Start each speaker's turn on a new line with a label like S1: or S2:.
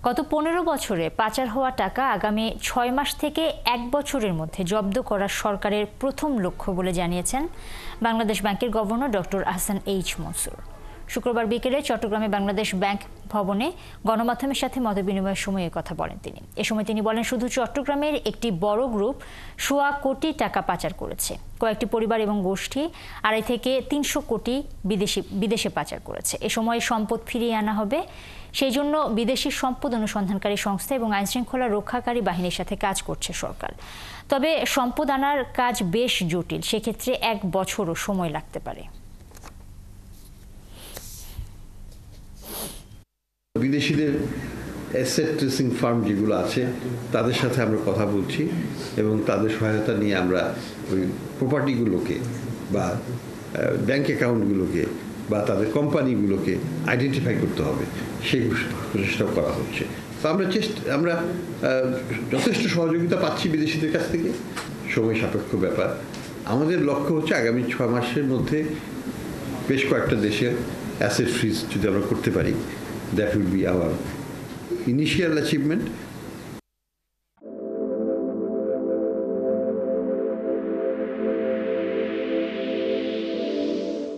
S1: গত 15 বছরে পাচার হওয়া টাকা আগামী 6 মাস থেকে 1 বছরের মধ্যে জব্দ করা সরকারের প্রথম লক্ষ্য বলে জানিয়েছেন বাংলাদেশ ব্যাংকের governor doctor Ahsan H Mansur. শুক্রবার বিকেলে চট্টগ্রামে বাংলাদেশ ব্যাংক ভবনে গণমাধ্যমের সাথে মতবিনিময়ের সময় কথা বলেন তিনি। এ সময় তিনি বলেন, শুধু চট্টগ্রামের একটি বড় গ্রুপ 1.25 কোটি টাকা পাচার করেছে। কয়েকটি পরিবার এবং গোষ্ঠী 2.5 থেকে 300 কোটি বিদেশে পাচার করেছে। এ সময় সম্পদ ফিরিয়ে আনা হবে, সেই জন্য বিদেশি সম্পদ অনুসন্ধানকারী সংস্থা এবং আইনশৃঙ্খলা রক্ষাকারী বাহিনীর সাথে কাজ করছে সরকার। তবে সম্পদ আনার কাজ বেশ জটিল, সেক্ষেত্রে 1 বছরও সময় লাগতে পারে।
S2: বিদেশিদের অ্যাসেট ট্রেসিং ফার্ম যেগুলো আছে তাদের সাথে আমরা কথা বলছি এবং তাদের সহায়তা নিয়ে আমরা ওই প্রপার্টিগুলোকে বা ব্যাংক অ্যাকাউন্টগুলোকে বা তাদের কোম্পানিগুলোকে আইডেন্টিফাই করতে হবে, সেই প্রচেষ্টা করা হচ্ছে। তো আমরা যথেষ্ট সহযোগিতা পাচ্ছি বিদেশিদের কাছ থেকে, সময় সাপেক্ষ ব্যাপার। আমাদের লক্ষ্য হচ্ছে আগামী 6 মাসের মধ্যে বেশ কয়েকটা দেশের অ্যাসেট ফ্রিজ যদি আমরা করতে পারি, that will be our initial achievement.